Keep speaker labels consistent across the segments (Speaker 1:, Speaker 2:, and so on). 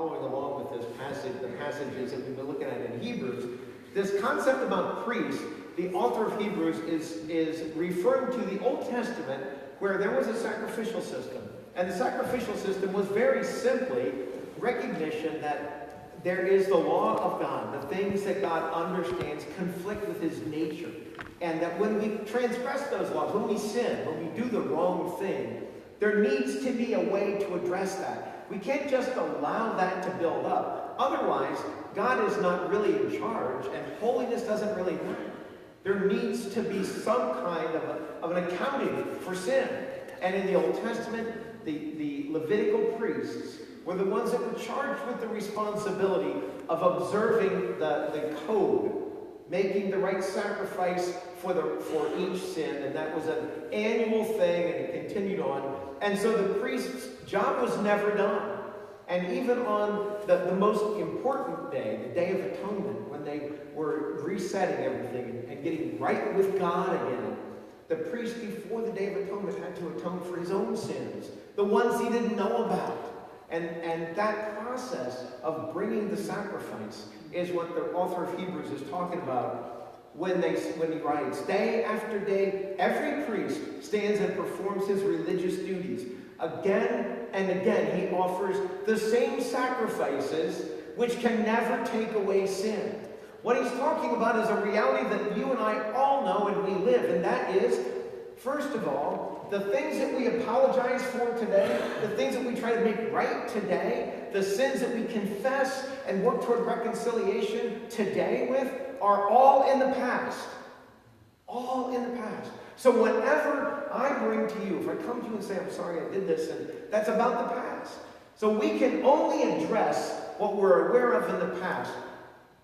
Speaker 1: following along with this passage, the passages that we've been looking at in Hebrews, this concept about priests, the author of Hebrews is referring to the Old Testament where there was a sacrificial system. And the sacrificial system was very simply recognition that there is the law of God. The things that God understands conflict with his nature. And that when we transgress those laws, when we sin, when we do the wrong thing, there needs to be a way to address that. We can't just allow that to build up. Otherwise, God is not really in charge and holiness doesn't really matter. There needs to be some kind of an accounting for sin. And in the Old Testament, the Levitical priests were the ones that were charged with the responsibility of observing the code, making the right sacrifice for each sin, and that was an annual thing, and it continued on. And so the priest's job was never done. And even on the most important day, the Day of Atonement, when they were resetting everything and getting right with God again, the priest before the Day of Atonement had to atone for his own sins, the ones he didn't know about. And that process of bringing the sacrifice is what the author of Hebrews is talking about when he writes, day after day, every priest stands and performs his religious duties. Again and again, he offers the same sacrifices which can never take away sin. What he's talking about is a reality that you and I all know and we live, and that is, first of all, the things that we apologize for today, the things that we try to make right today, the sins that we confess and work toward reconciliation today with, are all in the past. All in the past. So whenever I bring to you, if I come to you and say, I'm sorry I did this, and that's about the past. So we can only address what we're aware of in the past.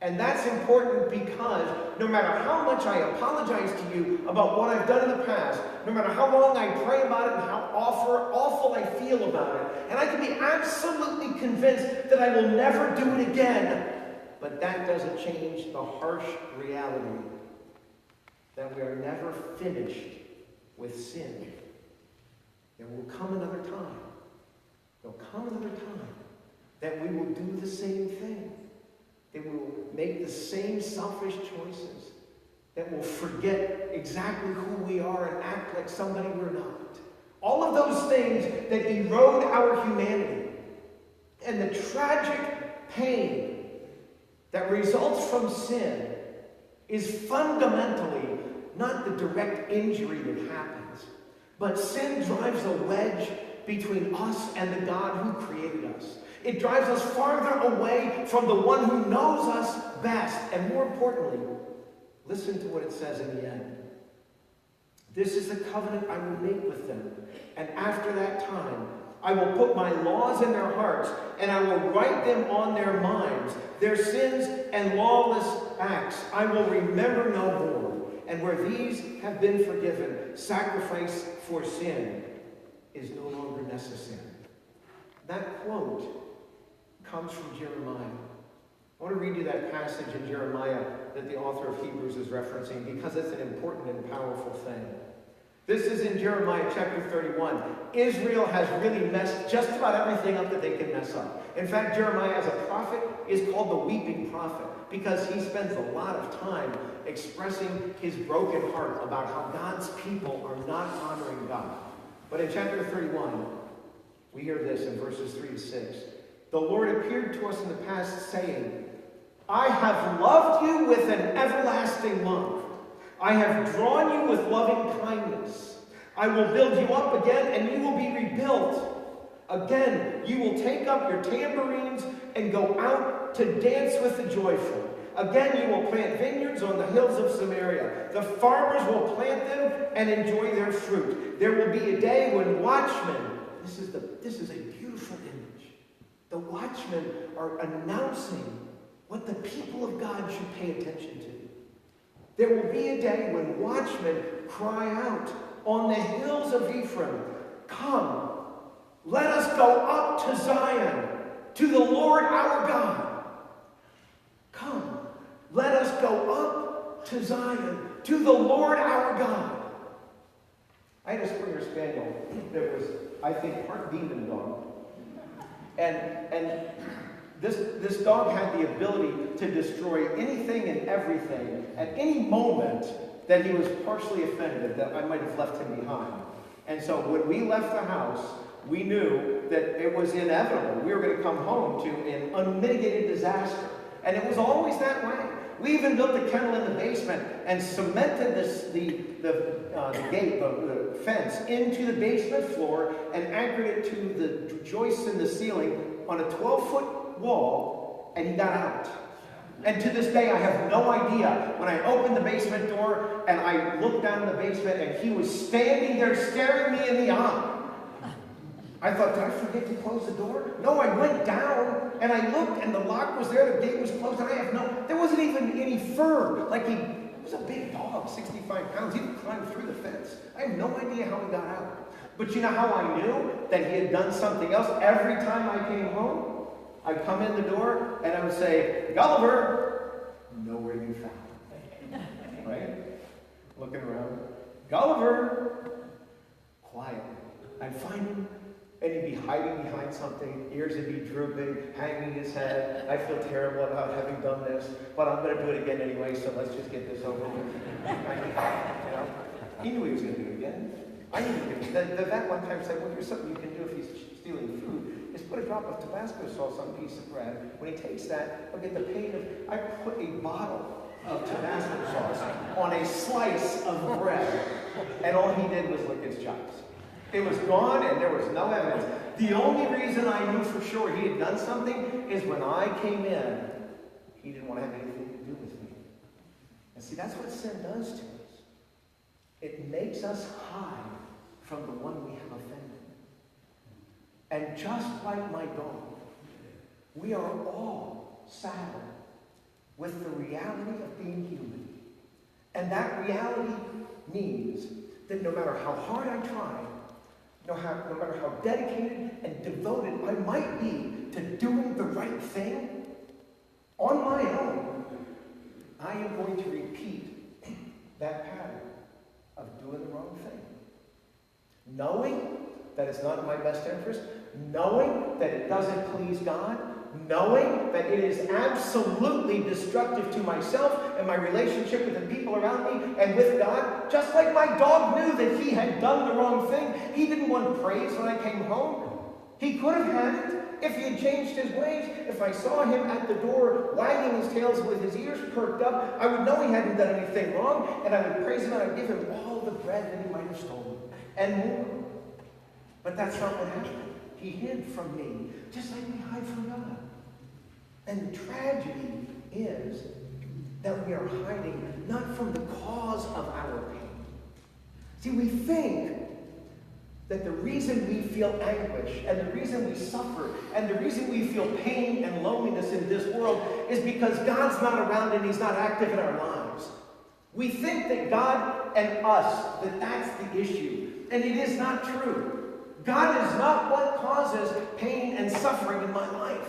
Speaker 1: And that's important because no matter how much I apologize to you about what I've done in the past, no matter how long I pray about it and how awful I feel about it, and I can be absolutely convinced that I will never do it again, but that doesn't change the harsh reality that we are never finished with sin. There will come another time. There'll come another time that we will do the same thing. That we will make the same selfish choices. That we'll forget exactly who we are and act like somebody we're not. All of those things that erode our humanity. And the tragic pain that results from sin is fundamentally not the direct injury that happens, but sin drives a wedge between us and the God who created us. It drives us farther away from the one who knows us best. And more importantly, listen to what it says in the end. This is the covenant I will make with them. And after that time, I will put my laws in their hearts, and I will write them on their minds. Their sins and lawless acts I will remember no more. And where these have been forgiven, sacrifice for sin is no longer necessary. That quote comes from Jeremiah. I want to read you that passage in Jeremiah that the author of Hebrews is referencing because it's an important and powerful thing. This is in Jeremiah chapter 31. Israel has really messed just about everything up that they can mess up. In fact, Jeremiah as a prophet is called the weeping prophet because he spends a lot of time expressing his broken heart about how God's people are not honoring God. But in chapter 31, we hear this in verses 3 to 6. The Lord appeared to us in the past, saying, I have loved you with an everlasting love. I have drawn you with loving kindness. I will build you up again, and you will be rebuilt. Again, you will take up your tambourines and go out to dance with the joyful. Again, you will plant vineyards on the hills of Samaria. The farmers will plant them and enjoy their fruit. There will be a day when watchmen, this is a beautiful image. The watchmen are announcing what the people of God should pay attention to. There will be a day when watchmen cry out on the hills of Ephraim, come, let us go up to Zion, to the Lord our God. Come, let us go up to Zion, to the Lord our God. I had a Springer Spaniel that was, I think, part demon dog. And This dog had the ability to destroy anything and everything at any moment that he was partially offended, that I might have left him behind. And so when we left the house, we knew that it was inevitable. We were going to come home to an unmitigated disaster. And it was always that way. We even built a kennel in the basement and cemented the gate, the fence, into the basement floor and anchored it to the joists in the ceiling on a 12-foot wall, and he got out. And to this day, I have no idea. When I opened the basement door and I looked down in the basement and he was standing there staring me in the eye. I thought, did I forget to close the door? No, I went down and I looked and the lock was there, the gate was closed, and there wasn't even any fur. Like he was a big dog, 65 pounds. He could climb through the fence. I have no idea how he got out. But you know how I knew that he had done something else? Every time I came home, I'd come in the door and I would say, Gulliver, nowhere to be found. Right? Looking around. Gulliver, quiet. I'd find him and he'd be hiding behind something. Ears would be drooping, hanging his head. I feel terrible about having done this, but I'm going to do it again anyway, so let's just get this over with. You know? He knew he was going to do it again. I knew he was going to. The vet one time said, well, here's something you can do if he's stealing food, is put a drop of Tabasco sauce on a piece of bread. When he takes that, he'll get the pain of, I put a bottle of Tabasco sauce on a slice of bread, and all he did was lick his chops. It was gone, and there was no evidence. The only reason I knew for sure he had done something is when I came in, he didn't want to have anything to do with me. And see, that's what sin does to us. It makes us hide from the one we have offended. And just like my dog, we are all saddled with the reality of being human. And that reality means that no matter how hard I try, no matter how dedicated and devoted I might be to doing the right thing, on my own, I am going to repeat that pattern of doing the wrong thing. Knowing that it's not in my best interest, knowing that it doesn't please God, knowing that it is absolutely destructive to myself and my relationship with the people around me and with God. Just like my dog knew that he had done the wrong thing. He didn't want praise when I came home. He could have had it if he had changed his ways. If I saw him at the door wagging his tail with his ears perked up, I would know he hadn't done anything wrong, and I would praise him and I would give him all the bread that he might have stolen and more. But that's not what happened. He hid from me, just like we hide from God. And the tragedy is that we are hiding not from the cause of our pain. See, we think that the reason we feel anguish and the reason we suffer and the reason we feel pain and loneliness in this world is because God's not around and he's not active in our lives. We think that God and us, that's the issue. And it is not true. God is not what causes pain and suffering in my life.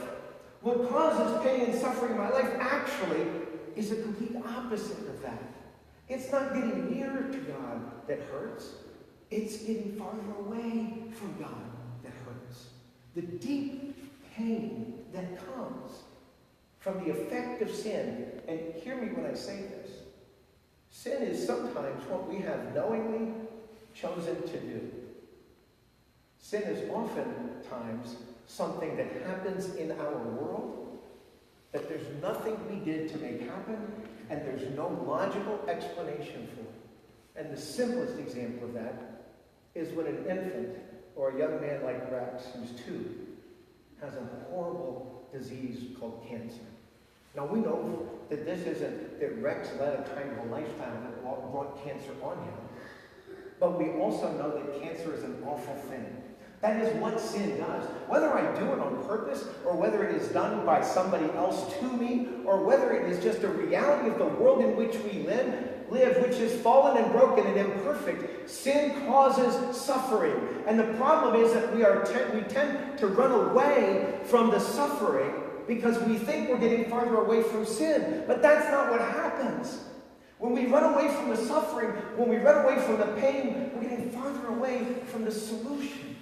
Speaker 1: What causes pain and suffering in my life actually is a complete opposite of that. It's not getting nearer to God that hurts. It's getting farther away from God that hurts. The deep pain that comes from the effect of sin. And hear me when I say this. Sin is sometimes what we have knowingly chosen to do. Sin is oftentimes something that happens in our world that there's nothing we did to make happen and there's no logical explanation for it. And the simplest example of that is when an infant or a young man like Rex, who's 2, has a horrible disease called cancer. Now we know that this isn't that Rex led a kind of a lifestyle that brought cancer on him. But we also know that cancer is an awful thing. That is what sin does. Whether I do it on purpose, or whether it is done by somebody else to me, or whether it is just a reality of the world in which we live, which is fallen and broken and imperfect, sin causes suffering. And the problem is that we tend to run away from the suffering because we think we're getting farther away from sin. But that's not what happens. When we run away from the suffering, when we run away from the pain, we're getting farther away from the solution.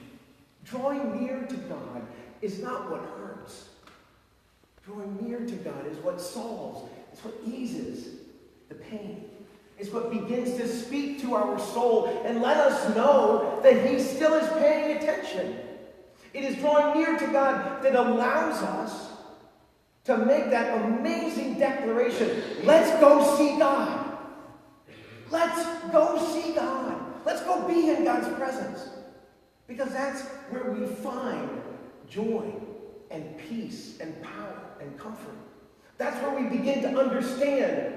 Speaker 1: Drawing near to God is not what hurts. Drawing near to God is what solves, it's what eases the pain. It's what begins to speak to our soul and let us know that he still is paying attention. It is drawing near to God that allows us to make that amazing declaration. Let's go see God. Let's go see God. Let's go be in God's presence. Because that's where we find joy and peace and power and comfort. That's where we begin to understand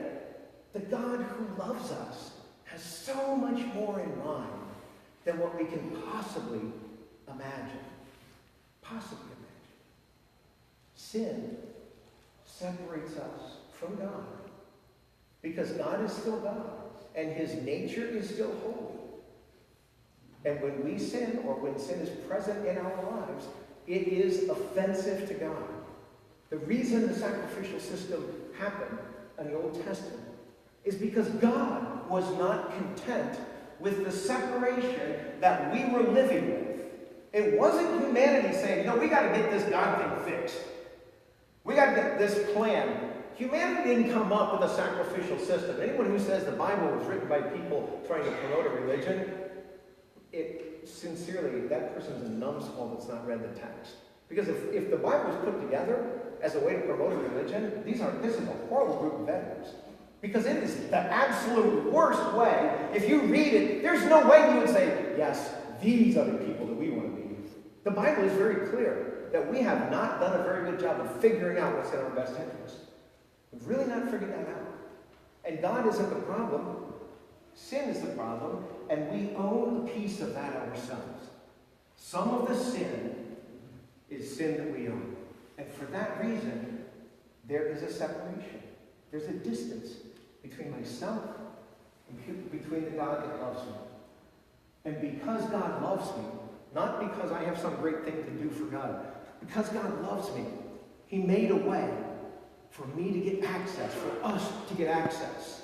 Speaker 1: that God who loves us has so much more in mind than what we can possibly imagine. Possibly imagine. Sin separates us from God because God is still God and his nature is still holy. And when we sin, or when sin is present in our lives, it is offensive to God. The reason the sacrificial system happened in the Old Testament is because God was not content with the separation that we were living with. It wasn't humanity saying, we got to get this God thing fixed. We got to get this plan. Humanity didn't come up with a sacrificial system. Anyone who says the Bible was written by people trying to promote a religion, sincerely, that person's a numbskull that's not read the text. Because if the Bible was put together as a way to promote a religion, this is a horrible group of editors. Because it is the absolute worst way. If you read it, there's no way you would say, yes, these are the people that we want to be. The Bible is very clear that we have not done a very good job of figuring out what's in our best interest. We've really not figured that out. And God isn't the problem. Sin is the problem, and we own a piece of that ourselves. Some of the sin is sin that we own. And for that reason, there is a separation. There's a distance between myself and between the God that loves me. And because God loves me, not because I have some great thing to do for God, because God loves me, he made a way for me to get access, for us to get access.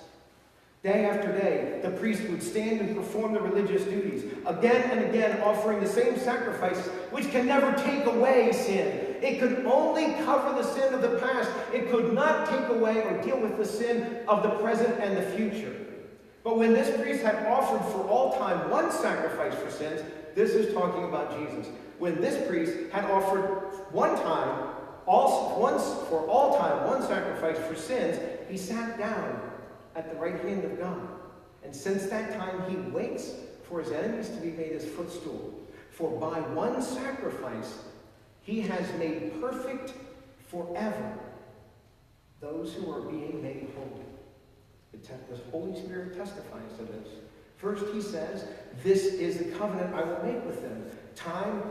Speaker 1: Day after day, the priest would stand and perform the religious duties, again and again offering the same sacrifices, which can never take away sin. It could only cover the sin of the past. It could not take away or deal with the sin of the present and the future. But when this priest had offered for all time one sacrifice for sins, this is talking about Jesus. When this priest had offered once for all time, one sacrifice for sins, he sat down at the right hand of God. And since that time, he waits for his enemies to be made his footstool. For by one sacrifice, he has made perfect forever those who are being made holy. The Holy Spirit testifies to this. First, he says, this is the covenant I will make with them.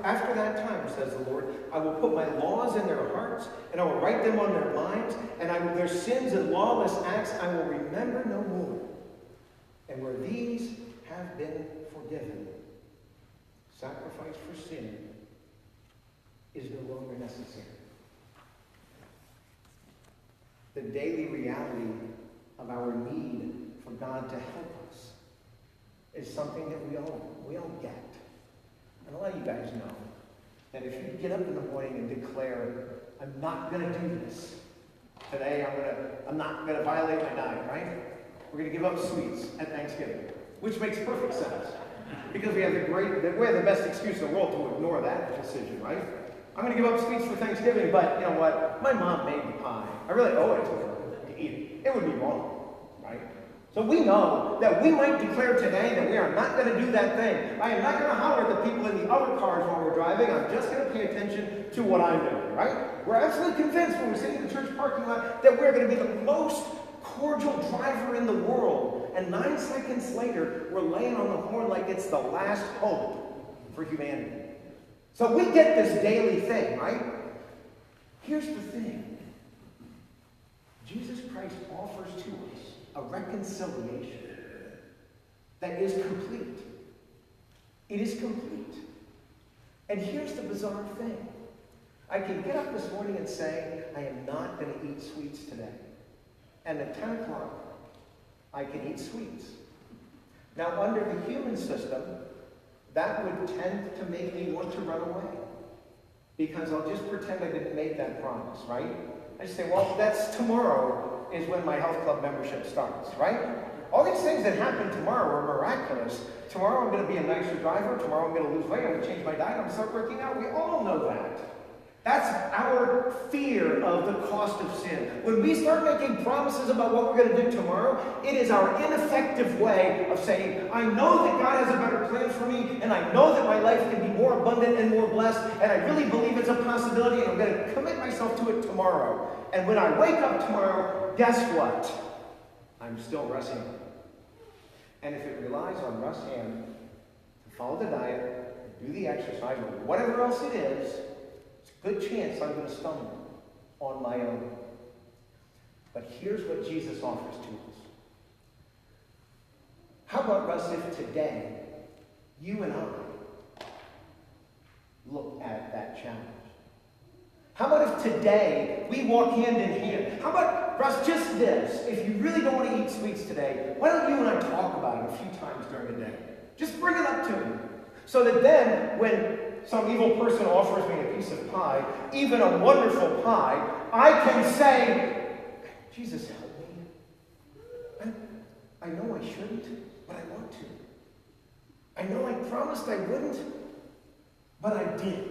Speaker 1: After that time, says the Lord, I will put my laws in their hearts, and I will write them on their minds, and their sins and lawless acts I will remember no more. And where these have been forgiven, sacrifice for sin is no longer necessary. The daily reality of our need for God to help us is something that we all get. And a lot of you guys know that if you get up in the morning and declare, I'm not going to do this. Today I'm not going to violate my diet, right? We're going to give up sweets at Thanksgiving, which makes perfect sense. Because we have the best excuse in the world to ignore that decision, right? I'm going to give up sweets for Thanksgiving, but you know what? My mom made the pie. I really owe it to her to eat it. It would be wrong, right? So we know that we might declare today that we are not going to do that thing. I am not going to holler at the people in the other cars while we're driving. I'm just going to pay attention to what I'm doing, right? We're absolutely convinced when we're sitting in the church parking lot that we're going to be the most cordial driver in the world. And 9 seconds later, we're laying on the horn like it's the last hope for humanity. So we get this daily thing, right? Here's the thing. Jesus Christ offers to us a reconciliation that is complete. It is complete. And here's the bizarre thing. I can get up this morning and say, I am not going to eat sweets today. And at 10 o'clock, I can eat sweets. Now, under the human system, that would tend to make me want to run away. Because I'll just pretend I didn't make that promise, right? I just say, well, that's tomorrow is when my health club membership starts, right? All these things that happen tomorrow are miraculous. Tomorrow I'm going to be a nicer driver. Tomorrow I'm going to lose weight. I'm going to change my diet. I'm going to start working out. We all know that. That's our fear of the cost of sin. When we start making promises about what we're going to do tomorrow, it is our ineffective way of saying, I know that God has a better plan for me, and I know that my life can be more abundant and more blessed, and I really believe it's a possibility, and I'm going to commit myself to it tomorrow. And when I wake up tomorrow, guess what? I'm still Russing. And if it relies on Russ Hand to follow the diet, do the exercise, or whatever else it is, it's a good chance I'm going to stumble on my own. But here's what Jesus offers to us. How about, Russ, if today you and I look at that challenge? How about if today we walk hand in hand? How about, Russ, just this? If you really don't want to eat sweets today, why don't you and I talk about it a few times during the day? Just bring it up to me. So that then, when some evil person offers me a piece of pie, even a wonderful pie, I can say, Jesus, help me. I know I shouldn't, but I want to. I know I promised I wouldn't, but I did.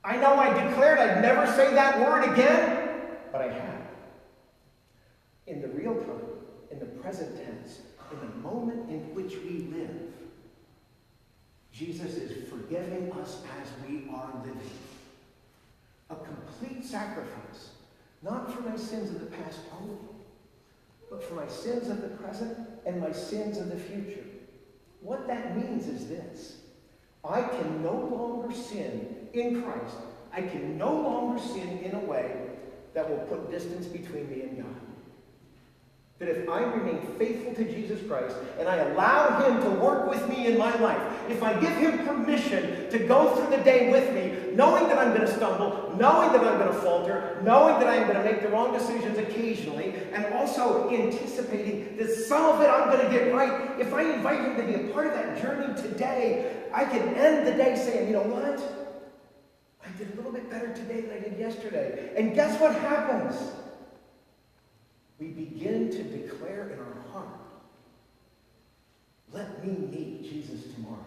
Speaker 1: I know I declared I'd never say that word again, but I have. In the real time, in the present tense, in the moment in which we live, Jesus is forgiving us as we are living. A complete sacrifice, not for my sins of the past only, but for my sins of the present and my sins of the future. What that means is this. I can no longer sin in Christ. I can no longer sin in a way that will put distance between me and God. That if I remain faithful to Jesus Christ and I allow Him to work with me in my life, if I give Him permission to go through the day with me, knowing that I'm going to stumble, knowing that I'm going to falter, knowing that I'm going to make the wrong decisions occasionally, and also anticipating that some of it I'm going to get right, if I invite Him to be a part of that journey today, I can end the day saying, you know what? I did a little bit better today than I did yesterday. And guess what happens? We begin to declare in our heart, let me meet Jesus tomorrow.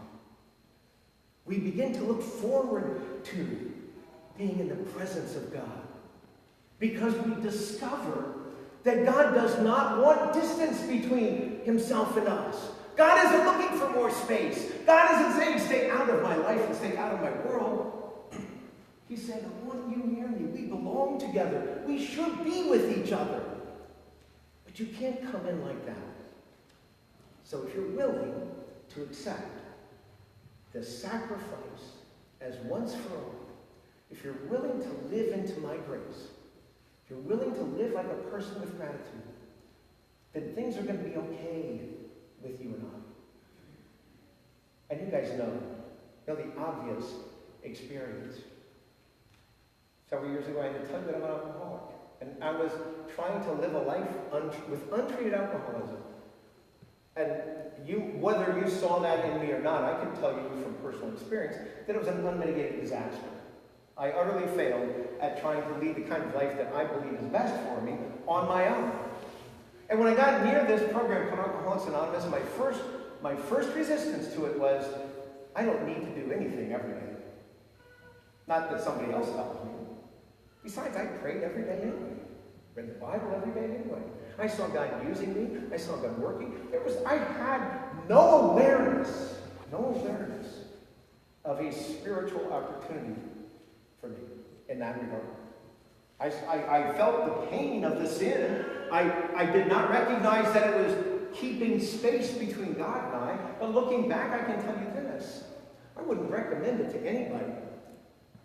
Speaker 1: We begin to look forward to being in the presence of God because we discover that God does not want distance between Himself and us. God isn't looking for more space. God isn't saying stay out of my life and stay out of my world. He's saying, I want you near me. We belong together. We should be with each other. But you can't come in like that. So if you're willing to accept the sacrifice as once for all, if you're willing to live into my grace, if you're willing to live like a person with gratitude, then things are going to be okay with you and I. And you guys know the obvious experience. Several years ago, I had to tell you that I'm an alcoholic. And I was trying to live a life with untreated alcoholism. And whether you saw that in me or not, I can tell you from personal experience that it was an unmitigated disaster. I utterly failed at trying to lead the kind of life that I believe is best for me on my own. And when I got near this program called Alcoholics Anonymous, my first resistance to it was, I don't need to do anything every day. Not that somebody else helped me. Besides, I prayed every day anyway. Read the Bible every day anyway. I saw God using me. I saw God working. I had no awareness of a spiritual opportunity for me in that regard. I felt the pain of the sin. I did not recognize that it was keeping space between God and I. But looking back, I can tell you this. I wouldn't recommend it to anybody.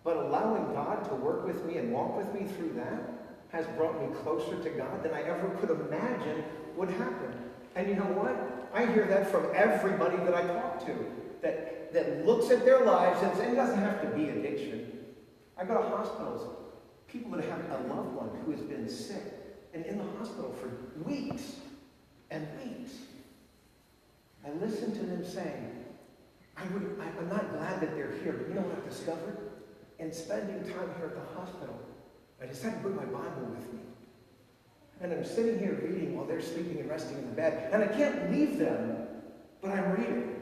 Speaker 1: But allowing God to work with me and walk with me through that has brought me closer to God than I ever could imagine would happen. And you know what? I hear that from everybody that I talk to that looks at their lives and it doesn't have to be addiction. I go to hospitals, people that have a loved one who has been sick and in the hospital for weeks and weeks. I listen to them saying, I'm not glad that they're here, but you know what I've discovered? In spending time here at the hospital, I decided to bring my Bible with me. And I'm sitting here reading while they're sleeping and resting in the bed. And I can't leave them, but I'm reading.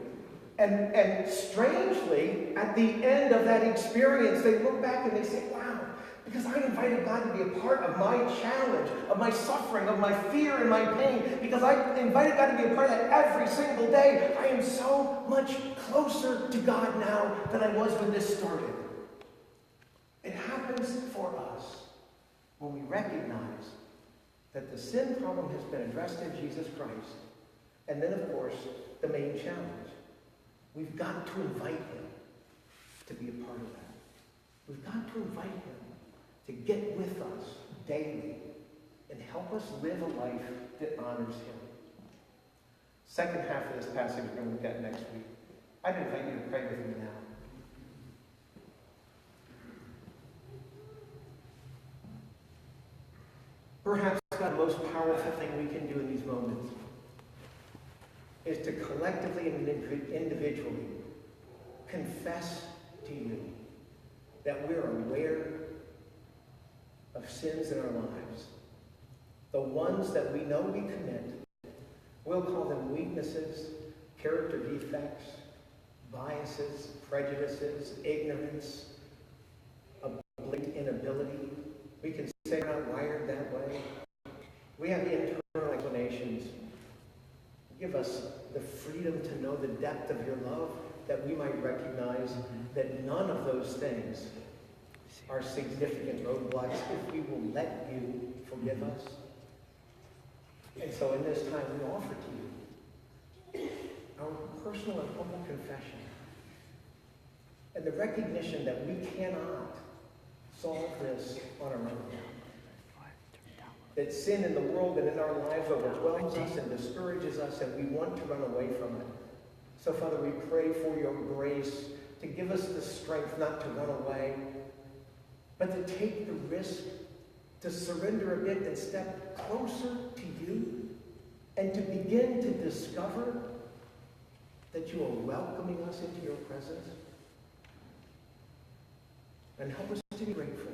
Speaker 1: And strangely, at the end of that experience, they look back and they say, wow, because I invited God to be a part of my challenge, of my suffering, of my fear and my pain, because I invited God to be a part of that every single day, I am so much closer to God now than I was when this started. It happens for us when we recognize that the sin problem has been addressed in Jesus Christ. And then, of course, the main challenge. We've got to invite him to be a part of that. We've got to invite him to get with us daily and help us live a life that honors him. Second half of this passage we're going to look at next week. I'd invite you to pray with me now. Perhaps the most powerful thing we can do in these moments is to collectively and individually confess to you that we're aware of sins in our lives. The ones that we know we commit, we'll call them weaknesses, character defects, biases, prejudices, ignorance, a blatant inability. We can say we're not wired that way. We have internal explanations. Give us the freedom to know the depth of your love, that we might recognize that none of those things are significant roadblocks if we will let you forgive us. And so in this time we offer to you our personal and humble confession and the recognition that we cannot solve this on our own. That sin in the world and in our lives overwhelms us and discourages us, and we want to run away from it. So, Father, we pray for your grace to give us the strength not to run away, but to take the risk to surrender a bit and step closer to you and to begin to discover that you are welcoming us into your presence. And help us to be grateful